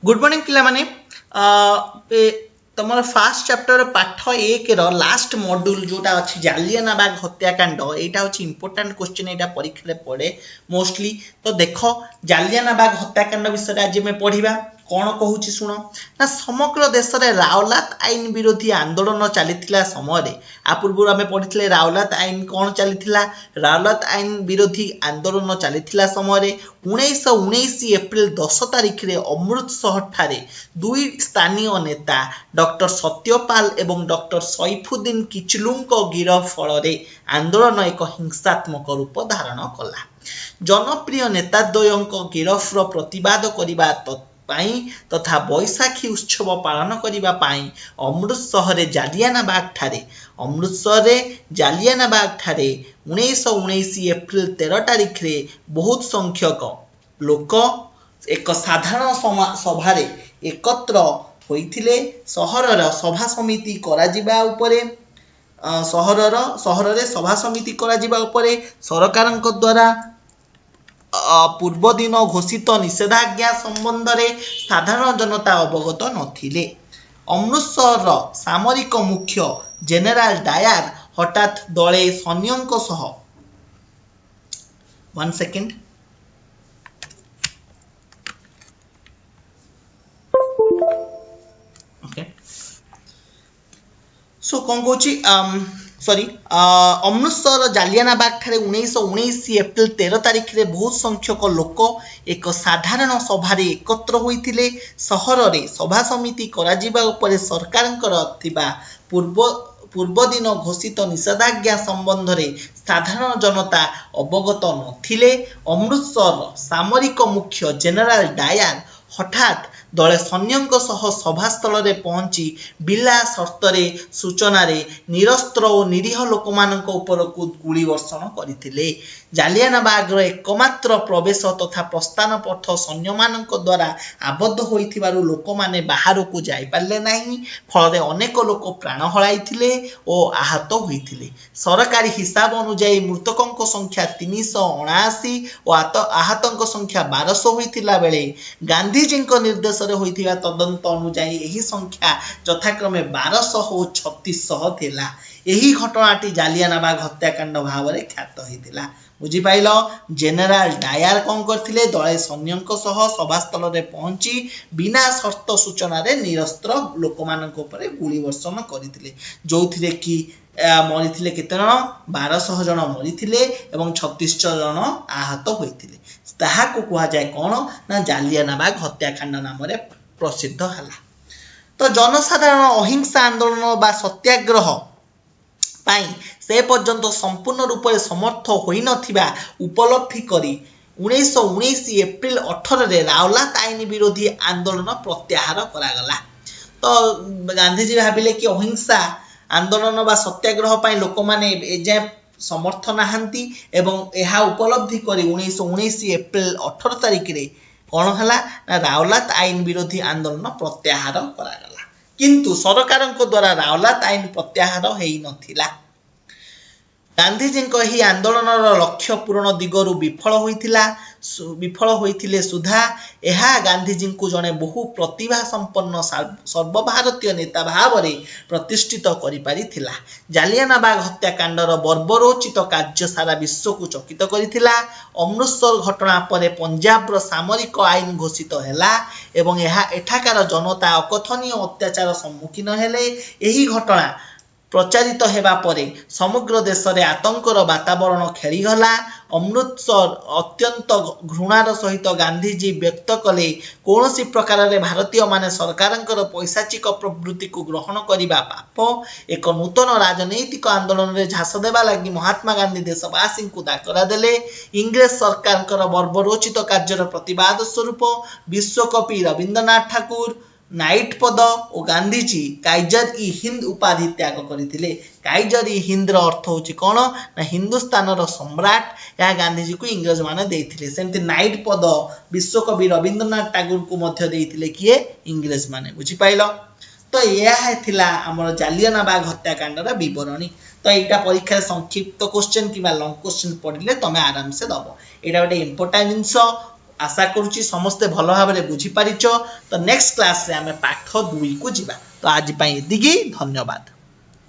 Good morning पिला माने तुम फास्ट चैप्टर पाठ एक लास्ट मॉड्यूल जोटा अच्छी जालियाना बाग हत्याकांड यहाँ हूँ इंपोर्टाट क्वेश्चन यहाँ परीक्षा पड़े मोस्टली। तो देख जालियाना बाग हत्याकांड विषय आज मैं पढ़ा कौन कहूँ शुण ना समग्र देश में रावलात आईन विरोधी आंदोलन चली समय आ पूर्व आम पढ़ी रावलात आईन कौन चली रावलात आईन विरोधी आंदोलन चली समय 1919 एप्रिल 10 तारिख में अमृतसर ठारे दुई स्थानीय नेता डॉक्टर सत्यपाल एवं डॉक्टर सैफुद्दीन किचलू गिरफ फल आंदोलन एक हिंसात्मक रूप धारण कला। जनप्रिय नेता द्वयों गिरफ्र प्रतिवाद करने तथा बैशाखी उत्सव पालन करने अमृतसर जालियाना बाग ठारे 1919 एप्रिल 13 तारिख में बहुत संख्यक लोक एक साधारण सभा एकत्र होइथिले। सहरर सभा समिति कराजिबा उपरे सहर सभा समिति कराजिबा उपरे सरकारक द्वारा पूर्व दिन घोषित निषेधाज्ञा संबंध में साधारण जनता अवगत नथिले। अमृतसर सामरिक मुख्य जेनेराल डायर हठात दले सैन्यों सह 1 सेकेंड सो कौन कौन सॉरी अमृतसर जालियाना बाग ठारे 1919 एप्रिल 13 तारिख में बहुत संख्यक लोक एक साधारण सभा एकत्र होइथिले। सहर रे सभा समिति कराजिबा उपरे सरकारंकर पूर्व दिन घोषित निषेधाज्ञा संबंध में साधारण जनता अवगत नथिले। अमृतसर सामरिक मुख्य जेनेराल डायर हठात दले सैन्यों सह सभास्थल में पहुंची बिला शर्तरे सूचना निरस्त्र और निरीह लोक को गुली वर्षण करते। जालियाना बाग एकमात्र प्रवेश तथा प्रस्थान पथ सैन्य द्वारा आबद्ध होइथिबारु लोक माने बाहर को जाई पारले नाही। फल अनेक लोक प्राण हराइथिले और आहत होइथिले। सरकारी हिसाब अनुसार मृतकों संख्या 379 और आहतों संख्या 1200 होइथिला बेले गांधीजी निर्देश होइथिबा तदंत अनुसार यही संख्या यथाक्रमे 1200 और 3600 थिला। यही घटनाटी जालियाना बाग हत्याकांड भाव में ख्यात होइथिला। बुझिपाइल जेनेराल डायर कौन करथिले दले सैन्यों सह सभास्थल में पहुंची बिना शर्त सूचना निरस्त्र लोक गुली वर्षण करथिले जोथिरे कि मरीथिले केते जण 1200 जण मरीथिले एवं 3600 जण आहत होइथिले। ताहाको कुहा जाय कोन ना जालियाना बाग हत्याकांड नाम रे प्रसिद्ध हला। तो जनसाधारण अहिंसा आंदोलन बा सत्याग्रह पाई से पर्यंत संपूर्ण रूप से समर्थ होई नथिबा उपलब्धि करी 1919 एप्रिल 18 रे रावलात आईन विरोधी आंदोलन प्रत्याहार करागला। तो गांधीजी भाविले कि अहिंसा आंदोलन बा सत्याग्रह पाई लोक माने एजाय समर्थ नाहांती एवं यह उपलब्धि करी 1919 एप्रिल 18 तारिख रे कौन हला ना रावलात आईन विरोधी आंदोलन प्रत्याहार करागला। किंतु सरकार द्वारा रावलात आईन प्रत्याहार हेई नथिला। गांधीजी यही आंदोलन लक्ष्य पूरण दिगरु विफल होइथिले सुधा यह गांधीजी को जड़े बहु प्रतिभा संपन्न सर्वभारतीय नेता भाव में प्रतिष्ठित करिपारिथिला। जालियाना बाग हत्याकांडर बर्बरोचित कार्य सारा विश्व को चकित करिथिला। अमृतसर घटना पर पंजाब सामरिक आईन घोषित हैला एवं एठाकार जनता अकथनीय अत्याचार सम्मुखीन हेले। यही घटना प्रचारित हेबा परे समग्र देश में आतंकर वातावरण खेलीगला। अमृतसर अत्यंत घृणार सहित गांधीजी व्यक्त कले कौन प्रकार भारतीय माने सरकारंकर पैसाचिक प्रवृत्ति को ग्रहण करने पाप एक नूतन राजनैतिक आंदोलन में झास देवा लगी महात्मा गांधी देशवासी को डाकरा देले। इंग्रेज सरकार बर्बरोचित कार्यर प्रतिवाद स्वरूप विश्वकवि रविंद्रनाथ ठाकुर नाइट पद और गांधीजी काइजर ई हिंद उपाधि त्याग करथिले। काइजर ई हिंद अर्थ होची कौन ना हिंदुस्तान सम्राट या गांधीजी को इंग्रज माने देथिले। सेमति नाइट पद विश्वकवि रविंद्रनाथ टागोर को मध्य देथिले किए इंग्रज माने। बुझी पाइल। तो यह थिला हमर जालियाना बाग हत्याकांडर विवरणी। तो यहाँ परीक्षा संक्षिप्त क्वेश्चन कि लंग क्वेश्चन पढ़ले तुम आराम से दब। यहाँ गोटे इंपोर्टाट जिनस आशा करुच्ची समस्ते भल भाव में बुझीपारिच। तो नेक्स्ट क्लास रे आम पाठ 2 को जीवा। तो आज एतिकी, धन्यवाद।